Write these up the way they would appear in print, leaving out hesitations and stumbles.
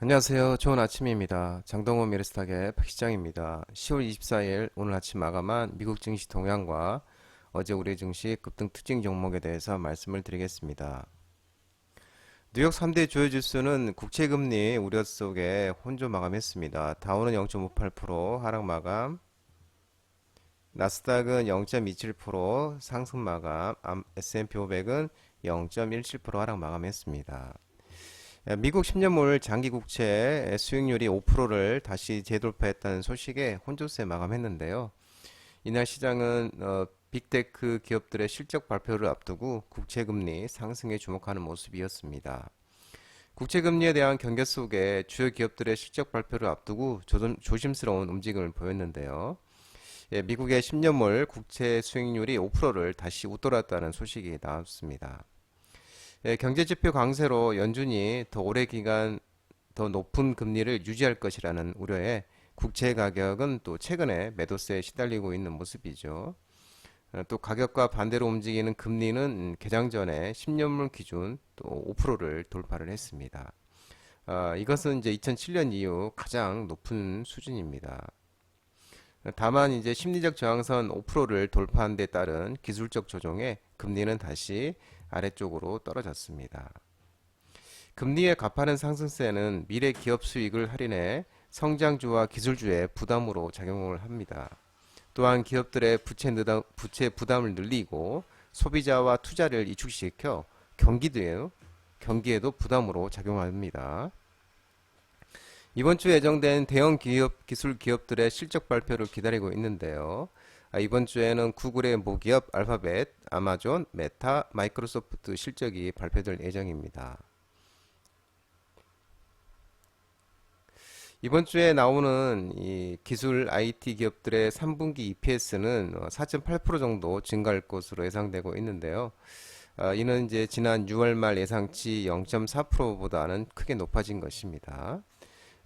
안녕하세요. 좋은 아침입니다. 장동원 미래스탁의 박시장입니다. 10월 24일 오늘 아침 마감한 미국 증시 동향과 어제 우리 증시 급등 특징 종목에 대해서 말씀을 드리겠습니다. 뉴욕 3대 주요 지수는 국채금리 우려 속에 혼조 마감했습니다. 다우는 0.58% 하락 마감, 나스닥은 0.27% 상승 마감, S&P 500은 0.17% 하락 마감했습니다. 미국 10년물 장기 국채 수익률이 5%를 다시 재돌파했다는 소식에 혼조세 마감했는데요. 이날 시장은 빅테크 기업들의 실적 발표를 앞두고 국채금리 상승에 주목하는 모습이었습니다. 국채금리에 대한 경계 속에 주요 기업들의 실적 발표를 앞두고 조심스러운 움직임을 보였는데요. 미국의 10년물 국채 수익률이 5%를 다시 웃돌았다는 소식이 나왔습니다. 경제지표 강세로 연준이 더 오래 기간 더 높은 금리를 유지할 것이라는 우려에 국채 가격은 또 최근에 매도세에 시달리고 있는 모습이죠. 또 가격과 반대로 움직이는 금리는 개장 전에 10년물 기준 또 5%를 돌파를 했습니다. 이것은 이제 2007년 이후 가장 높은 수준입니다. 다만 이제 심리적 저항선 5%를 돌파한 데 따른 기술적 조정에 금리는 다시 아래쪽으로 떨어졌습니다. 금리에 가파른 상승세는 미래 기업 수익을 할인해 성장주와 기술주의 부담으로 작용을 합니다. 또한 기업들의 부채 부담을 늘리고 소비자와 투자를 이축시켜 경기에도 부담으로 작용합니다. 이번 주 예정된 대형 기술 기업들의 실적 발표를 기다리고 있는데요. 이번 주에는 구글의 모기업 알파벳, 아마존, 메타, 마이크로소프트 실적이 발표될 예정입니다. 이번 주에 나오는 이 기술 IT 기업들의 3분기 EPS는 4.8% 정도 증가할 것으로 예상되고 있는데요. 이는 이제 지난 6월 말 예상치 0.4%보다는 크게 높아진 것입니다.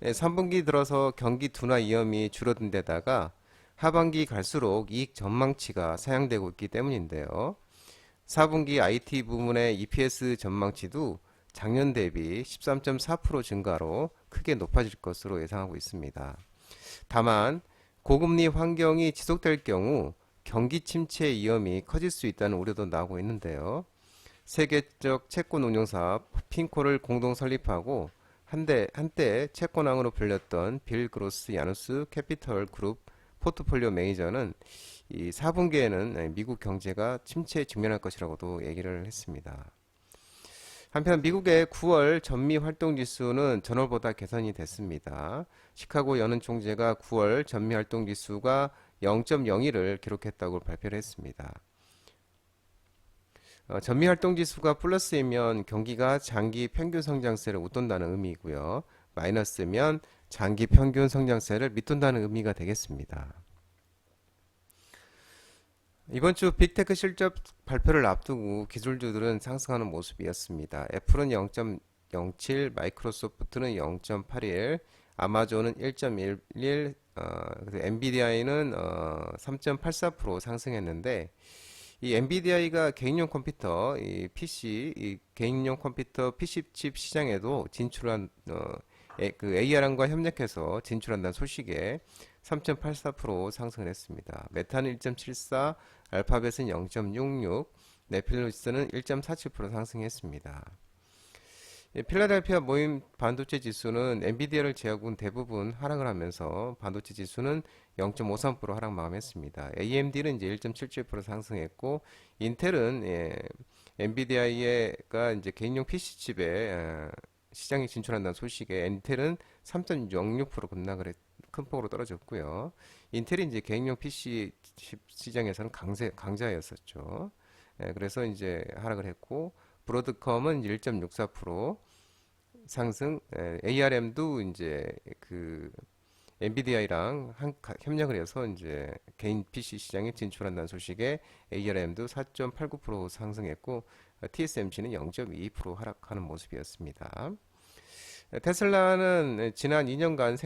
3분기 들어서 경기 둔화 위험이 줄어든 데다가 하반기 갈수록 이익 전망치가 상향되고 있기 때문인데요. 4분기 IT 부문의 EPS 전망치도 작년 대비 13.4% 증가로 크게 높아질 것으로 예상하고 있습니다. 다만 고금리 환경이 지속될 경우 경기 침체 위험이 커질 수 있다는 우려도 나오고 있는데요. 세계적 채권 운용사업 핀코를 공동 설립하고 한때 채권왕으로 불렸던 빌 그로스 야누스 캐피털 그룹 포트폴리오 매니저는 이 4분기에는 미국 경제가 침체에 직면할 것이라고도 얘기를 했습니다. 한편 미국의 9월 전미 활동 지수는 전월보다 개선이 됐습니다. 시카고 연은 총재가 9월 전미 활동 지수가 0.01을 기록했다고 발표를 했습니다. 전미활동지수가 플러스이면 경기가 장기 평균 성장세를 웃돈다는 의미이고요. 마이너스면 장기 평균 성장세를 밑돈다는 의미가 되겠습니다. 이번 주 빅테크 실적 발표를 앞두고 기술주들은 상승하는 모습이었습니다. 애플은 0.07, 마이크로소프트는 0.81, 아마존은 1.11, 엔비디아는 3.84% 상승했는데 이 엔비디아가 개인용 컴퓨터, 이 PC, 이 개인용 컴퓨터 PC 칩 시장에도 진출한 그 ARM과 협력해서 진출한다는 소식에 3.84% 상승을 했습니다. 메타는 1.74, 알파벳은 0.66, 네필로스는 1.47% 상승했습니다. 필라델피아 모임 반도체 지수는 엔비디아를 제외하고는 대부분 하락을 하면서 반도체 지수는 0.53% 하락 마감했습니다. AMD는 이제 1.77% 상승했고 인텔은 엔비디아가 이제 개인용 PC 칩에 시장에 진출한다는 소식에 인텔은 3.06% 급락을 큰 폭으로 떨어졌고요. 인텔이 이제 개인용 PC 칩 시장에서는 강자였었죠. 그래서 이제 하락을 했고 브로드컴은 1.64% 상승, ARM도 이제 그 엔비디아랑 협력을 해서 이제 개인 PC 시장에 진출한다는 소식에 ARM도 4.89% 상승했고 TSMC는 0.22% 하락하는 모습이었습니다. 테슬라는 지난 2년간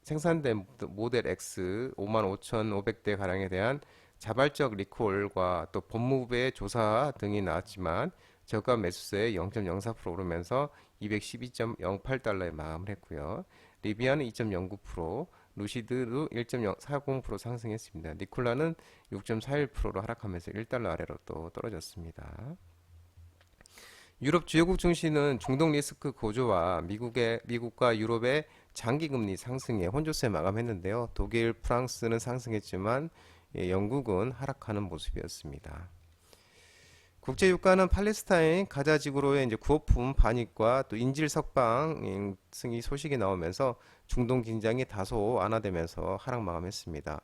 생산된 모델 X 55,500대 가량에 대한 자발적 리콜과 또 법무부의 조사 등이 나왔지만 저가 매수세 0.04% 오르면서 212.08달러에 마감을 했고요. 리비아는 2.09%, 루시드도 1.40% 상승했습니다. 니콜라는 6.41%로 하락하면서 1달러 아래로 또 떨어졌습니다. 유럽 주요국 증시는 중동 리스크 고조와 미국과 유럽의 장기 금리 상승에 혼조세 마감했는데요. 독일, 프랑스는 상승했지만 영국은 하락하는 모습이었습니다. 국제 유가는 팔레스타인 가자 지구로의 이제 구호품 반입과 또 인질 석방 승인 소식이 나오면서 중동 긴장이 다소 완화되면서 하락 마감했습니다.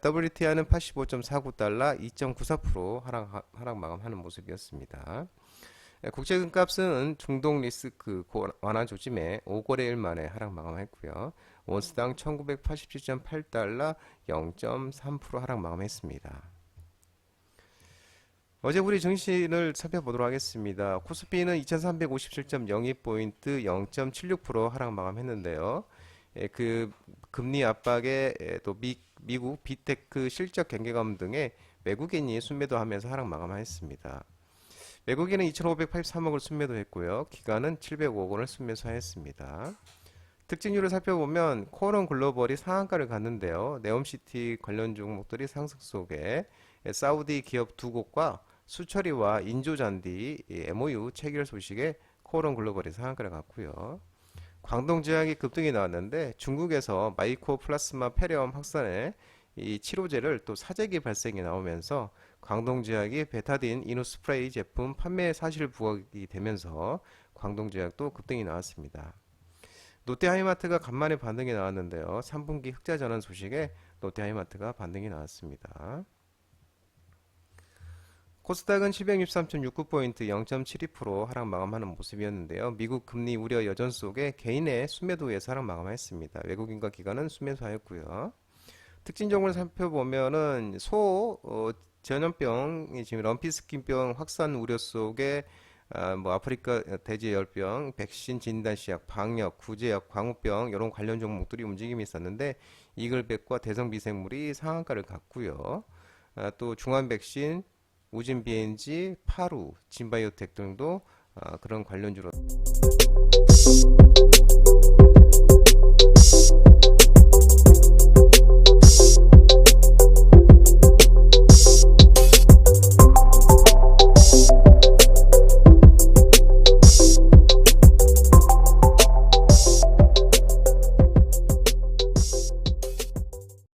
WTI는 85.49달러 2.94% 하락 마감하는 모습이었습니다. 국제 금값은 중동 리스크 완화 조짐에 5거래일 만에 하락 마감했고요. 온스당 1987.8달러 0.3% 하락 마감했습니다. 어제 우리 증시를 살펴보도록 하겠습니다. 코스피는 2357.02포인트 0.76% 하락 마감했는데요. 그 금리 압박에 또 미국 빅테크 실적 경계감 등의 외국인이 순매도하면서 하락 마감했습니다. 외국인은 2,583억을 순매도했고요. 기관은 705억 원을 순매수하였습니다. 특징률을 살펴보면 코어런 글로벌이 상한가를 갔는데요. 네옴시티 관련 종목들이 상승 속에 사우디 기업 두 곳과 수처리와 인조잔디 MOU 체결 소식에 코어런 글로벌이 상한가를 갔고요. 광동제약이 급등이 나왔는데 중국에서 마이코 플라스마 폐렴 확산에 이 치료제를 또 사재기 발생이 나오면서 광동제약이 베타딘 이노스프레이 제품 판매 사실 부각이 되면서 광동제약도 급등이 나왔습니다. 롯데하이마트가 간만에 반등이 나왔는데요. 3분기 흑자 전환 소식에 롯데하이마트가 반등이 나왔습니다. 코스닥은 763.69포인트 0.72% 하락 마감하는 모습이었는데요. 미국 금리 우려 여전 속에 개인의 순매도에서 하락 마감했습니다. 외국인과 기관은 순매수하였고요. 특징 종목을 살펴보면은 전염병, 지금 럼피스킨병 확산 우려 속에 아프리카 돼지열병, 백신 진단시약, 방역, 구제약, 광우병 이런 관련 종목들이 움직임이 있었는데 이글백과 대성비생물이 상한가를 갔고요. 또 중환백신, 우진비엔지, 파루, 진바이오텍 등도 그런 관련주로